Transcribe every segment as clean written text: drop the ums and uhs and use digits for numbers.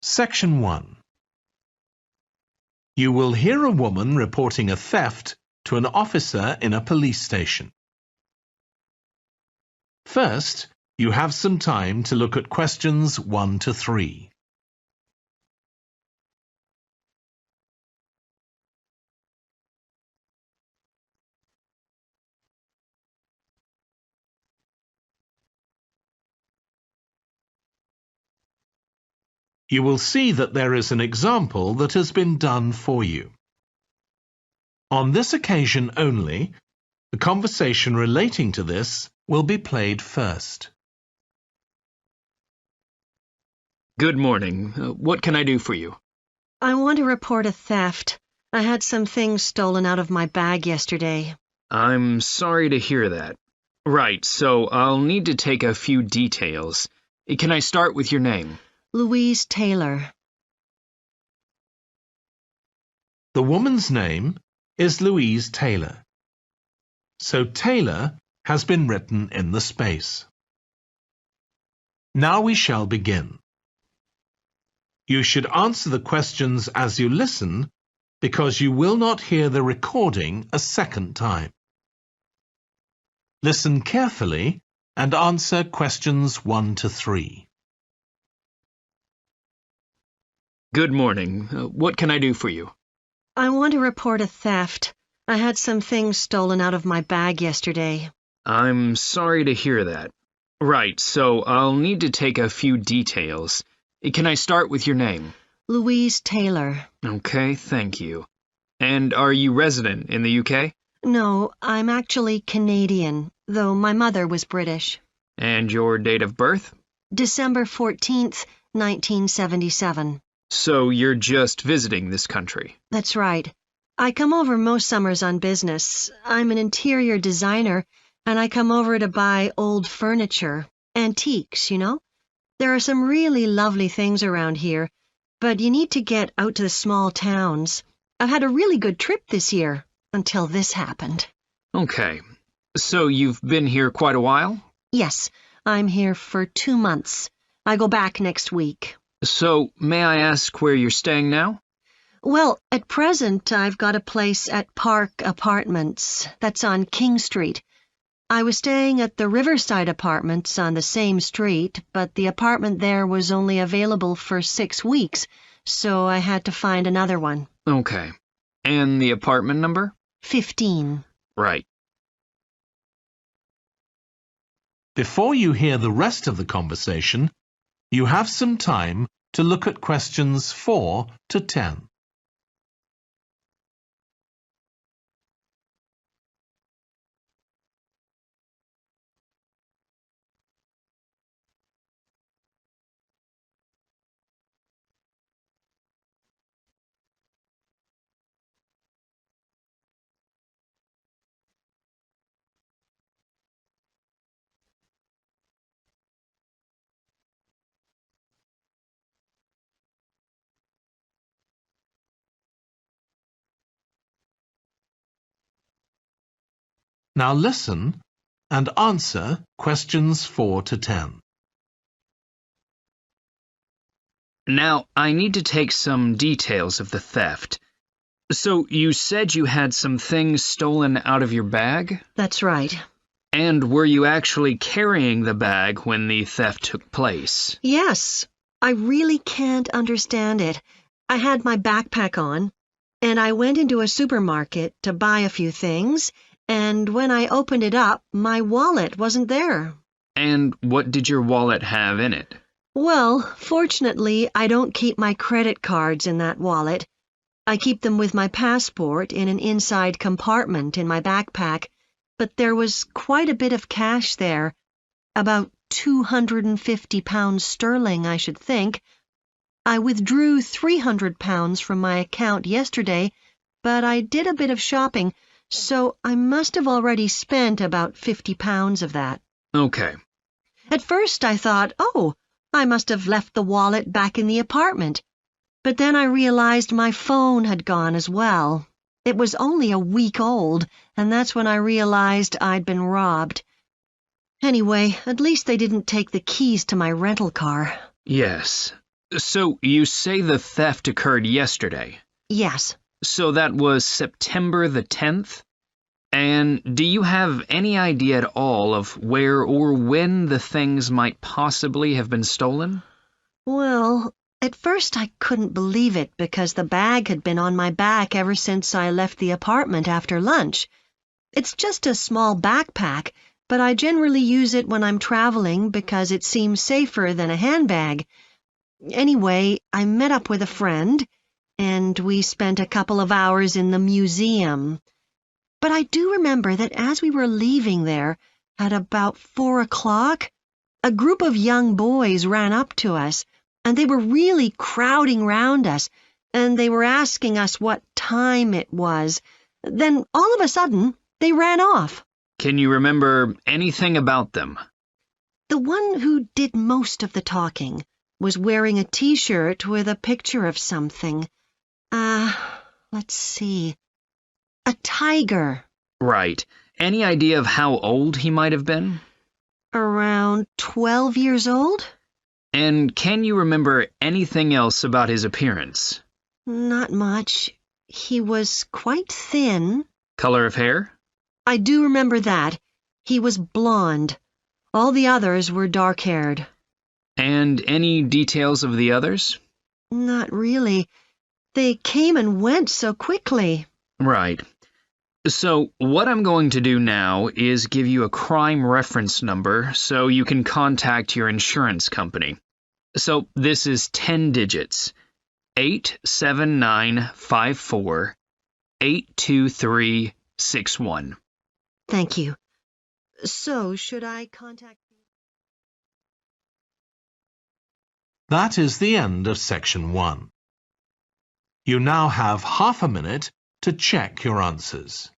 Section 1. You will hear a woman reporting a theft to an officer in a police station. First, you have some time to look at questions 1 to 3. You will see that there is an example that has been done for you. On this occasion only, the conversation relating to this will be played first. Good morning. What can I do for you? I want to report a theft. I had some things stolen out of my bag yesterday. I'm sorry to hear that. Right, so I'll need to take a few details. Can I start with your name? Louise Taylor. The woman's name is Louise Taylor. So Taylor has been written in the space. Now we shall begin. You should answer the questions as you listen because you will not hear the recording a second time. Listen carefully and answer questions 1 to 3. Good morning. What can I do for you? I want to report a theft. I had some things stolen out of my bag yesterday. I'm sorry to hear that. Right, so I'll need to take a few details. Can I start with your name? Louise Taylor. Okay, thank you. And are you resident in the UK? No, I'm actually Canadian, though my mother was British. And your date of birth? December 14th, 1977. So you're just visiting this country? That's right. I come over most summers on business. I'm an interior designer, and I come over to buy old furniture, antiques, you know? There are some really lovely things around here, but you need to get out to the small towns. I've had a really good trip this year, until this happened. Okay. So you've been here quite a while? Yes, I'm here for 2 months. I go back next week. So, may I ask where you're staying now? Well, at present, I've got a place at Park Apartments. That's on King Street. I was staying at the Riverside Apartments on the same street, but the apartment there was only available for 6 weeks, so I had to find another one. Okay. And the apartment number? 15. Right. Before you hear the rest of the conversation, you have some time to look at questions 4 to 10. Now listen and answer questions 4 to 10. Now, I need to take some details of the theft. So, you said you had some things stolen out of your bag? That's right. And were you actually carrying the bag when the theft took place? Yes, I really can't understand it. I had my backpack on, and I went into a supermarket to buy a few things, and when I opened it up, my wallet wasn't there. And what did your wallet have in it? Well, fortunately, I don't keep my credit cards in that wallet. I keep them with my passport in an inside compartment in my backpack, but there was quite a bit of cash there, about £250 sterling, I should think. I withdrew £300 from my account yesterday, but I did a bit of shopping, so I must have already spent about £50 of that. Okay. At first I thought, oh, I must have left the wallet back in the apartment. But then I realized my phone had gone as well. It was only a week old, and that's when I realized I'd been robbed. Anyway, at least they didn't take the keys to my rental car. Yes. So you say the theft occurred yesterday. Yes. So that was September the 10th? And do you have any idea at all of where or when the things might possibly have been stolen? Well, at first I couldn't believe it because the bag had been on my back ever since I left the apartment after lunch. It's just a small backpack, but I generally use it when I'm traveling because it seems safer than a handbag. Anyway, I met up with a friend, and we spent a couple of hours in the museum. But I do remember that as we were leaving there, at about 4 o'clock, a group of young boys ran up to us, and they were really crowding round us, and they were asking us what time it was. Then, all of a sudden, they ran off. Can you remember anything about them? The one who did most of the talking was wearing a T-shirt with a picture of something. Let's see. A tiger. Right. Any idea of how old he might have been? Around 12 years old? And can you remember anything else about his appearance? Not much. He was quite thin. Color of hair? I do remember that. He was blonde. All the others were dark-haired. And any details of the others? Not really. They came and went so quickly. Right. So, what I'm going to do now is give you a crime reference number so you can contact your insurance company. So, this is 10 digits. 87954 82361. Thank you. So, should I contact... That is the end of section 1. You now have half a minute to check your answers.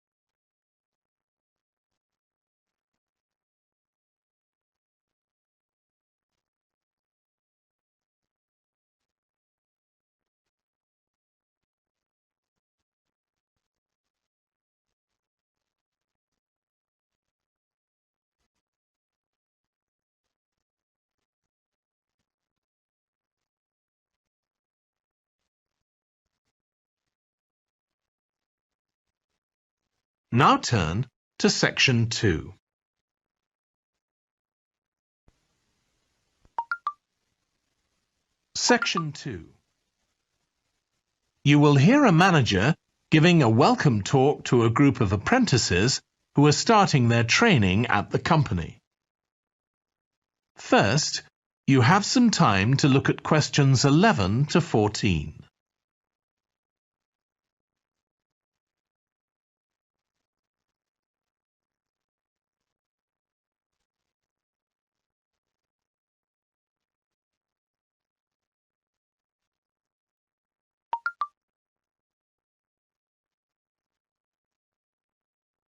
Now turn to section 2. Section 2. You will hear a manager giving a welcome talk to a group of apprentices who are starting their training at the company. First, you have some time to look at questions 11 to 14.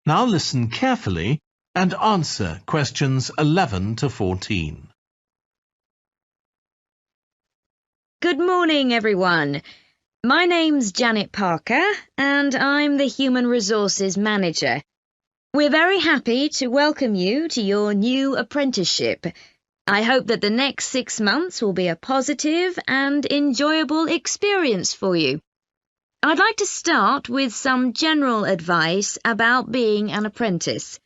Now listen carefully and answer questions 11 to 14. Good morning, everyone. My name's Janet Parker, and I'm the Human Resources Manager. We're very happy to welcome you to your new apprenticeship. I hope that the next 6 months will be a positive and enjoyable experience for you. I'd like to start with some general advice about being an apprentice.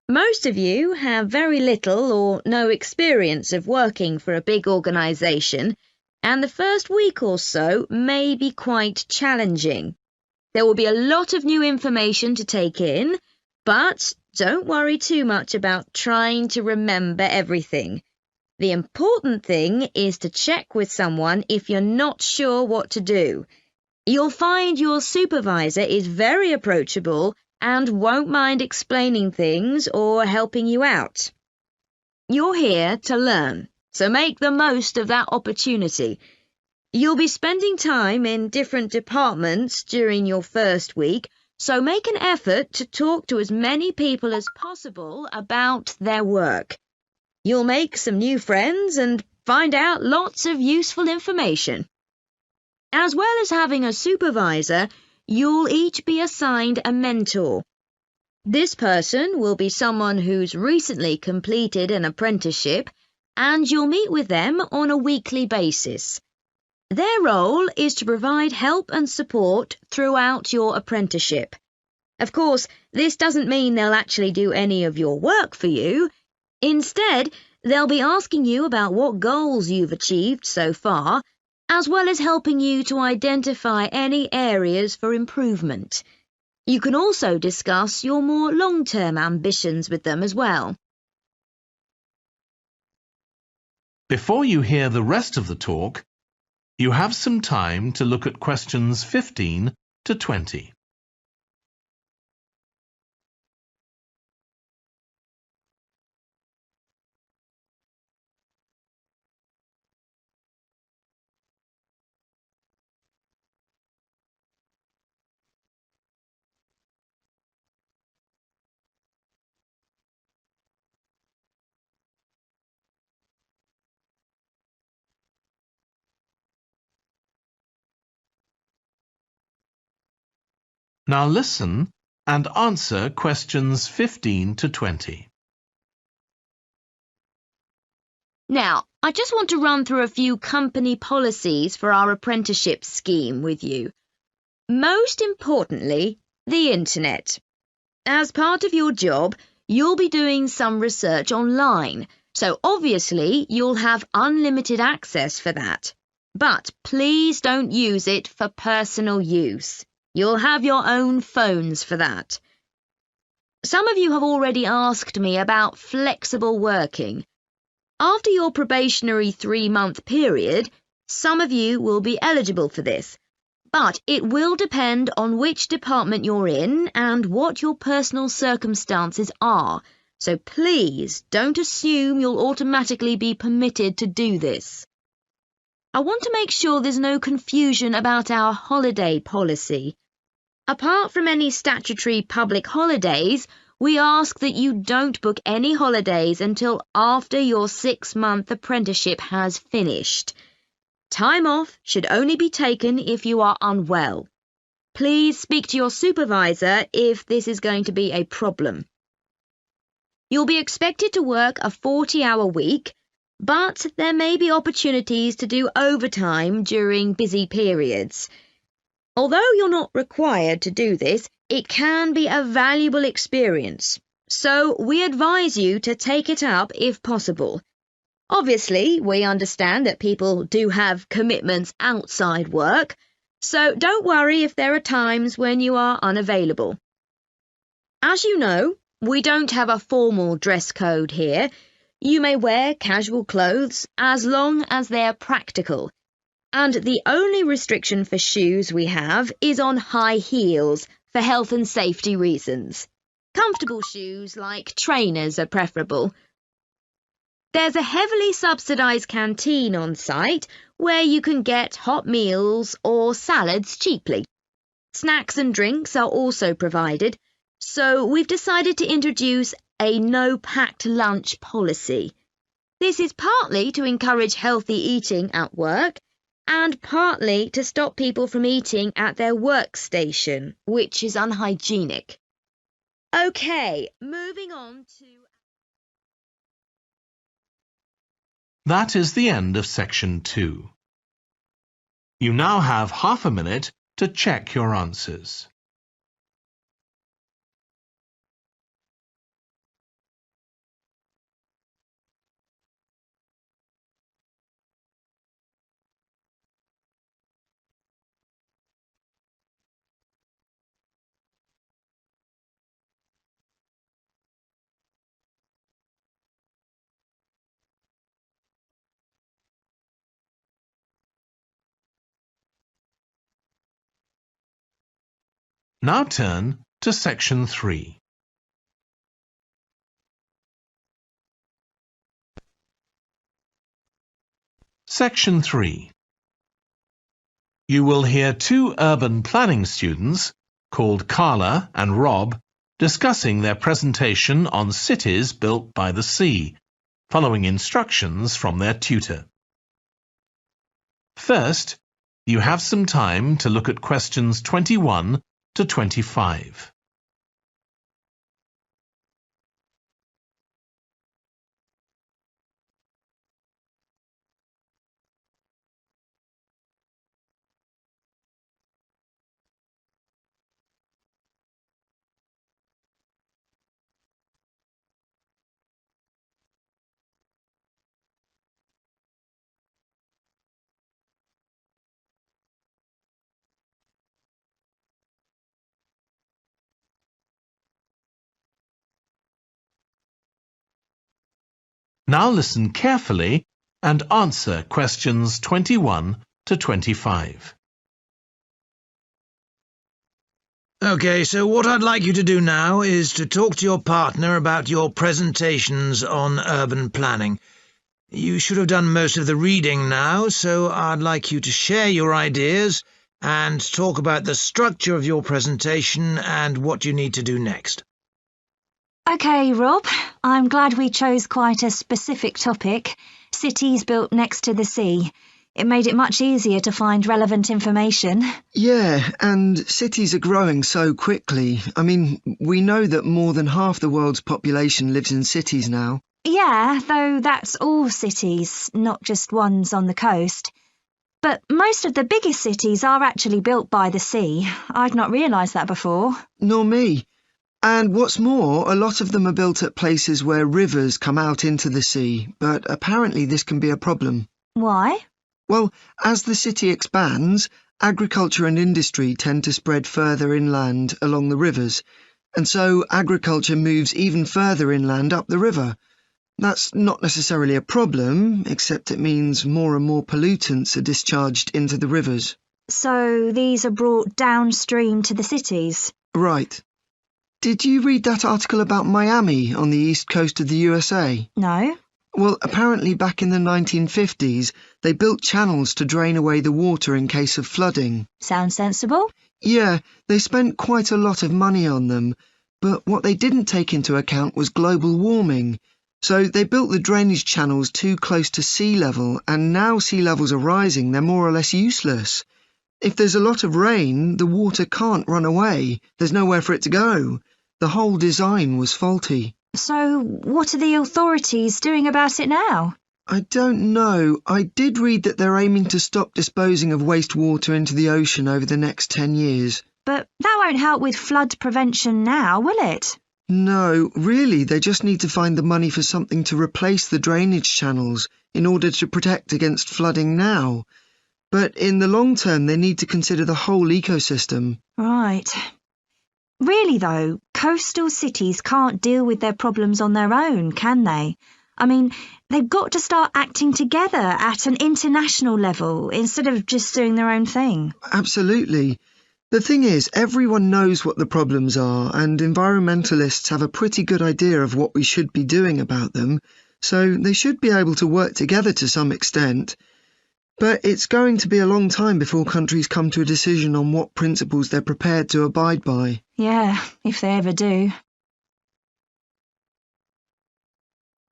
Most of you have very little or no experience of working for a big organisation, and the first week or so may be quite challenging. There will be a lot of new information to take in, but don't worry too much about trying to remember everything. The important thing is to check with someone if you're not sure what to do. You'll find your supervisor is very approachable and won't mind explaining things or helping you out. You're here to learn, so make the most of that opportunity. You'll be spending time in different departments during your first week, so make an effort to talk to as many people as possible about their work. You'll make some new friends and find out lots of useful information. As well as having a supervisor, you'll each be assigned a mentor. This person will be someone who's recently completed an apprenticeship, and you'll meet with them on a weekly basis. Their role is to provide help and support throughout your apprenticeship. Of course, this doesn't mean they'll actually do any of your work for you. Instead, they'll be asking you about what goals you've achieved so far, as well as helping you to identify any areas for improvement. You can also discuss your more long-term ambitions with them as well. Before you hear the rest of the talk, you have some time to look at questions 15 to 20. Now listen and answer questions 15 to 20. Now, I just want to run through a few company policies for our apprenticeship scheme with you. Most importantly, the internet. As part of your job, you'll be doing some research online, so obviously you'll have unlimited access for that. But please don't use it for personal use. You'll have your own phones for that. Some of you have already asked me about flexible working. After your probationary 3-month period, some of you will be eligible for this, but it will depend on which department you're in and what your personal circumstances are, so please don't assume you'll automatically be permitted to do this. I want to make sure there's no confusion about our holiday policy. Apart from any statutory public holidays, we ask that you don't book any holidays until after your 6-month apprenticeship has finished. Time off should only be taken if you are unwell. Please speak to your supervisor if this is going to be a problem. You'll be expected to work a 40-hour week, but there may be opportunities to do overtime during busy periods. Although you're not required to do this, it can be a valuable experience, so we advise you to take it up if possible. Obviously, we understand that people do have commitments outside work, so don't worry if there are times when you are unavailable. As you know, we don't have a formal dress code here. You may wear casual clothes as long as they're practical. And the only restriction for shoes we have is on high heels for health and safety reasons. Comfortable shoes like trainers are preferable. There's a heavily subsidised canteen on site where you can get hot meals or salads cheaply. Snacks and drinks are also provided, so we've decided to introduce a no-packed lunch policy. This is partly to encourage healthy eating at work, and partly to stop people from eating at their workstation, which is unhygienic. Okay, moving on to... That is the end of section 2. You now have half a minute to check your answers. Now turn to section 3. Section 3. You will hear 2 urban planning students, called Carla and Rob, discussing their presentation on cities built by the sea, following instructions from their tutor. First, you have some time to look at questions 21 to 25. Now listen carefully and answer questions 21 to 25. Okay, so what I'd like you to do now is to talk to your partner about your presentations on urban planning. You should have done most of the reading now, so I'd like you to share your ideas and talk about the structure of your presentation and what you need to do next. OK, Rob, I'm glad we chose quite a specific topic, cities built next to the sea. It made it much easier to find relevant information. Yeah, and cities are growing so quickly. I mean, we know that more than half the world's population lives in cities now. Yeah, though that's all cities, not just ones on the coast. But most of the biggest cities are actually built by the sea. I'd not realised that before. Nor me. And what's more, a lot of them are built at places where rivers come out into the sea, but apparently this can be a problem. Why? Well, as the city expands, agriculture and industry tend to spread further inland along the rivers, and so agriculture moves even further inland up the river. That's not necessarily a problem, except it means more and more pollutants are discharged into the rivers. So these are brought downstream to the cities? Right. Did you read that article about Miami on the east coast of the USA? No. Well, apparently back in the 1950s, they built channels to drain away the water in case of flooding. Sounds sensible. Yeah, they spent quite a lot of money on them, but what they didn't take into account was global warming. So they built the drainage channels too close to sea level, and now sea levels are rising, they're more or less useless. If there's a lot of rain, the water can't run away. There's nowhere for it to go. The whole design was faulty. So what are the authorities doing about it now? I don't know. I did read that they're aiming to stop disposing of wastewater into the ocean over the next 10 years. But that won't help with flood prevention now, will it? No, really, they just need to find the money for something to replace the drainage channels in order to protect against flooding now. But in the long term, they need to consider the whole ecosystem. Right. Really, though, coastal cities can't deal with their problems on their own, can they? I mean, they've got to start acting together at an international level instead of just doing their own thing. Absolutely. The thing is, everyone knows what the problems are, and environmentalists have a pretty good idea of what we should be doing about them, so they should be able to work together to some extent. But it's going to be a long time before countries come to a decision on what principles they're prepared to abide by. Yeah, if they ever do.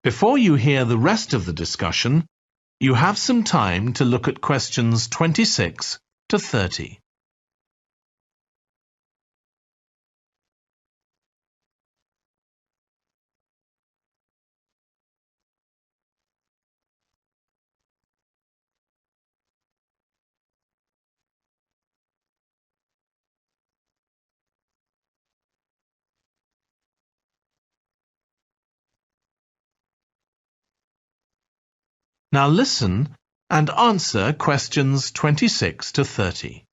Before you hear the rest of the discussion, you have some time to look at questions 26 to 30. Now listen and answer questions 26 to 30.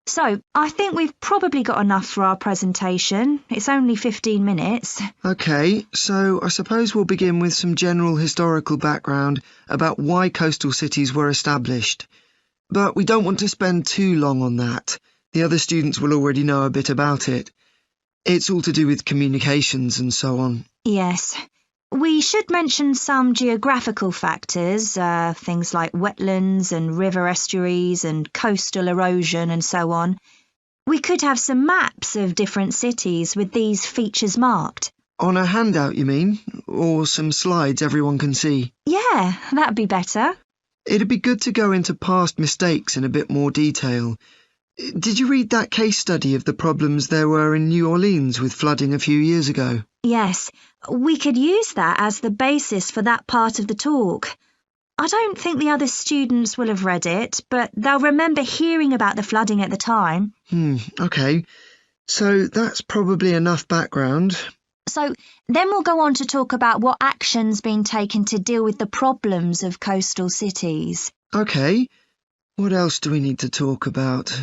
So, I think we've probably got enough for our presentation. It's only 15 minutes. OK, so I suppose we'll begin with some general historical background about why coastal cities were established. But we don't want to spend too long on that. The other students will already know a bit about it. It's all to do with communications and so on. Yes. We should mention some geographical factors, things like wetlands and river estuaries and coastal erosion and so on. We could have some maps of different cities with these features marked. On a handout, you mean? Or some slides everyone can see? Yeah, that'd be better. It'd be good to go into past mistakes in a bit more detail. Did you read that case study of the problems there were in New Orleans with flooding a few years ago? Yes, we could use that as the basis for that part of the talk. I don't think the other students will have read it, but they'll remember hearing about the flooding at the time. OK. So that's probably enough background. So then we'll go on to talk about what action's been taken to deal with the problems of coastal cities. OK. What else do we need to talk about?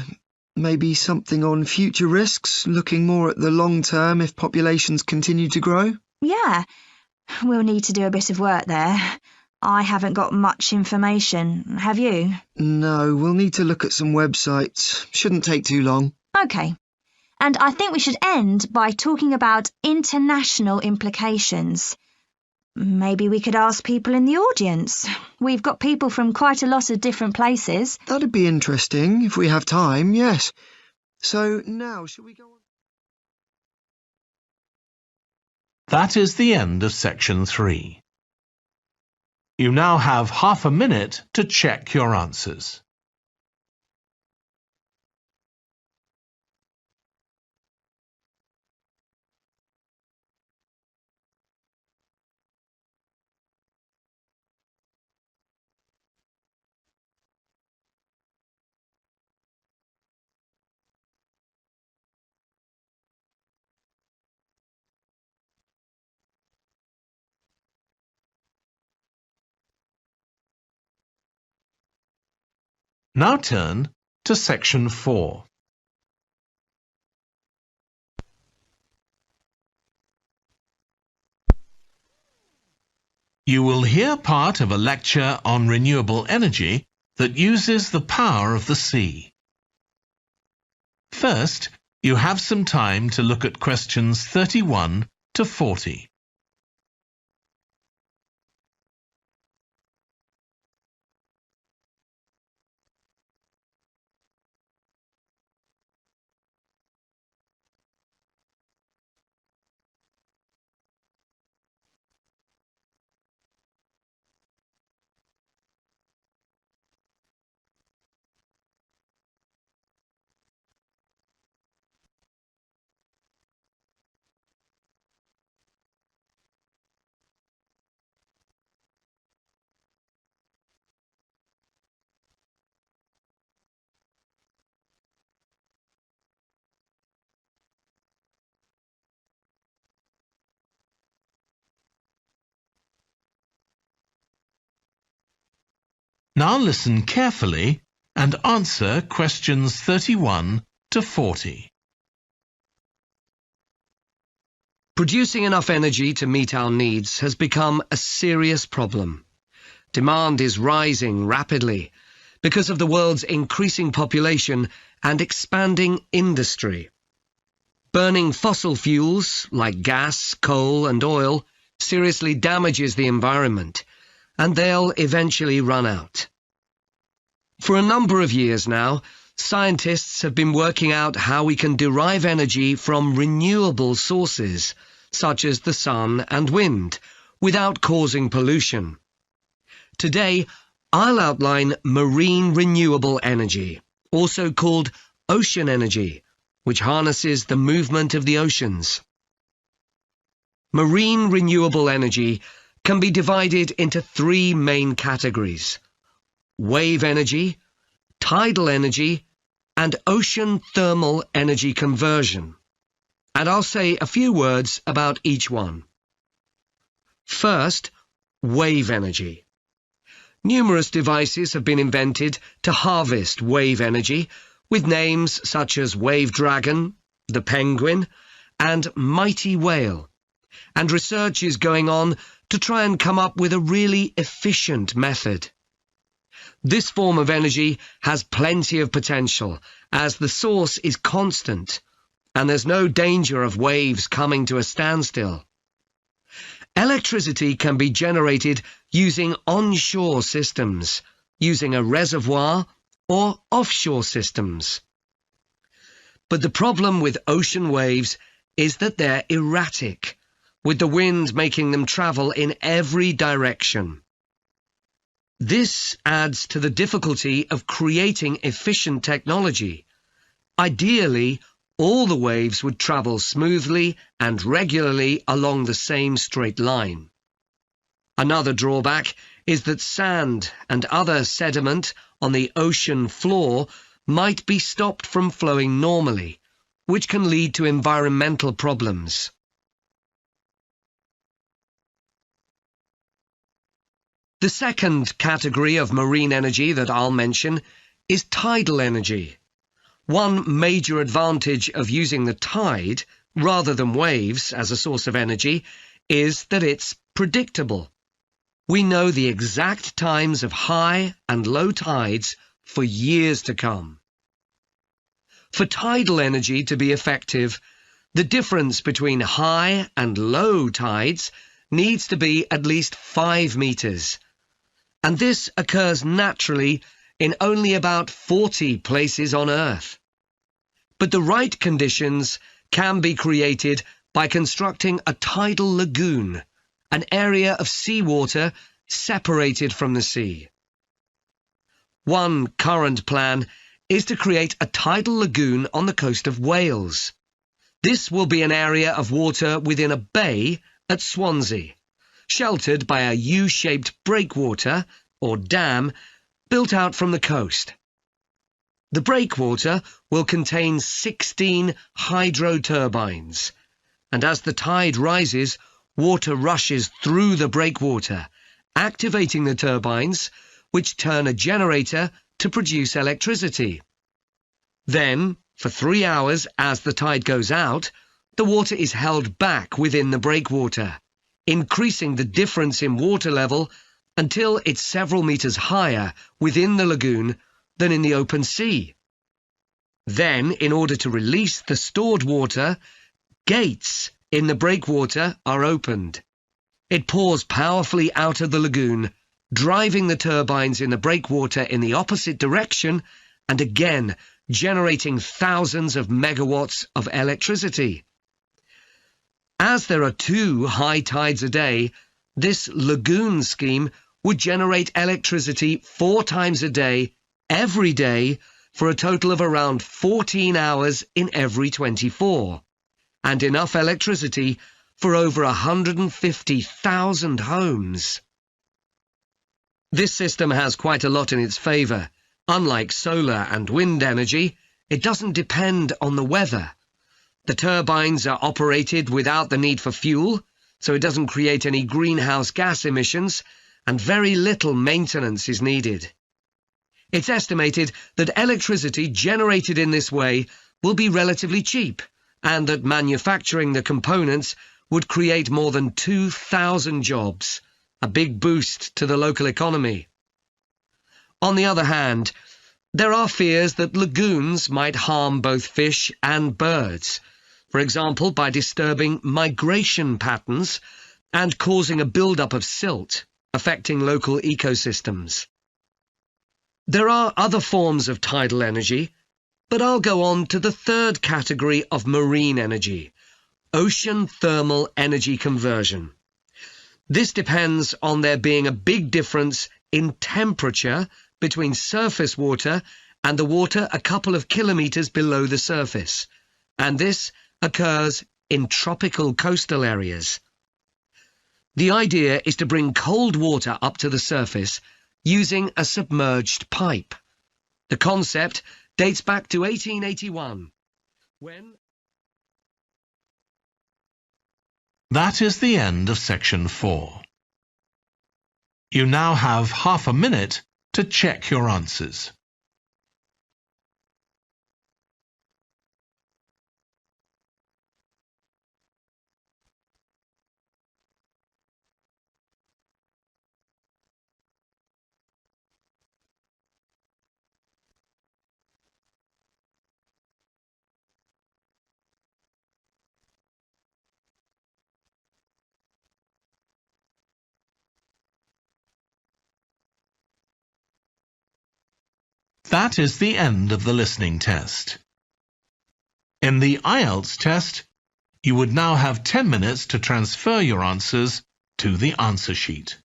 Maybe something on future risks, looking more at the long term if populations continue to grow? Yeah, we'll need to do a bit of work there. I haven't got much information, have you? No, we'll need to look at some websites. Shouldn't take too long. Okay. And I think we should end by talking about international implications. Maybe we could ask people in the audience. We've got people from quite a lot of different places. That'd be interesting if we have time, yes. So now, shall we go on? That is the end of section 3. You now have half a minute to check your answers. Now turn to section 4. You will hear part of a lecture on renewable energy that uses the power of the sea. First, you have some time to look at questions 31 to 40. Now listen carefully and answer questions 31 to 40. Producing enough energy to meet our needs has become a serious problem. Demand is rising rapidly because of the world's increasing population and expanding industry. Burning fossil fuels like gas, coal and oil seriously damages the environment, and they'll eventually run out. For a number of years now, scientists have been working out how we can derive energy from renewable sources, such as the sun and wind, without causing pollution. Today, I'll outline marine renewable energy, also called ocean energy, which harnesses the movement of the oceans. Marine renewable energy can be divided into 3 main categories: wave energy, tidal energy, and ocean thermal energy conversion. And I'll say a few words about each one. First, wave energy. Numerous devices have been invented to harvest wave energy, with names such as Wave Dragon, the Penguin, and Mighty Whale. And research is going on to try and come up with a really efficient method. This form of energy has plenty of potential, as the source is constant, and there's no danger of waves coming to a standstill. Electricity can be generated using onshore systems, using a reservoir, or offshore systems. But the problem with ocean waves is that they're erratic, with the wind making them travel in every direction. This adds to the difficulty of creating efficient technology. Ideally, all the waves would travel smoothly and regularly along the same straight line. Another drawback is that sand and other sediment on the ocean floor might be stopped from flowing normally, which can lead to environmental problems. The second category of marine energy that I'll mention is tidal energy. One major advantage of using the tide, rather than waves, as a source of energy is that it's predictable. We know the exact times of high and low tides for years to come. For tidal energy to be effective, the difference between high and low tides needs to be at least 5 meters. And this occurs naturally in only about 40 places on Earth. But the right conditions can be created by constructing a tidal lagoon, an area of seawater separated from the sea. One current plan is to create a tidal lagoon on the coast of Wales. This will be an area of water within a bay at Swansea, sheltered by a U-shaped breakwater, or dam, built out from the coast. The breakwater will contain 16 hydro turbines, and as the tide rises, water rushes through the breakwater, activating the turbines, which turn a generator to produce electricity. Then, for 3 hours as the tide goes out, the water is held back within the breakwater, increasing the difference in water level until it's several meters higher within the lagoon than in the open sea. Then, in order to release the stored water, gates in the breakwater are opened. It pours powerfully out of the lagoon, driving the turbines in the breakwater in the opposite direction and again generating thousands of megawatts of electricity. As there are 2 high tides a day, this lagoon scheme would generate electricity 4 times a day, every day, for a total of around 14 hours in every 24, and enough electricity for over 150,000 homes. This system has quite a lot in its favour. Unlike solar and wind energy, it doesn't depend on the weather. The turbines are operated without the need for fuel, so it doesn't create any greenhouse gas emissions, and very little maintenance is needed. It's estimated that electricity generated in this way will be relatively cheap, and that manufacturing the components would create more than 2,000 jobs, a big boost to the local economy. On the other hand, there are fears that lagoons might harm both fish and birds, for example by disturbing migration patterns and causing a build-up of silt, affecting local ecosystems. There are other forms of tidal energy, but I'll go on to the third category of marine energy, ocean thermal energy conversion. This depends on there being a big difference in temperature between surface water and the water a couple of kilometres below the surface, and this occurs in tropical coastal areas. The idea is to bring cold water up to the surface using a submerged pipe. The concept dates back to 1881, when... That is the end of section 4. You now have half a minute to check your answers. That is the end of the listening test. In the IELTS test, you would now have 10 minutes to transfer your answers to the answer sheet.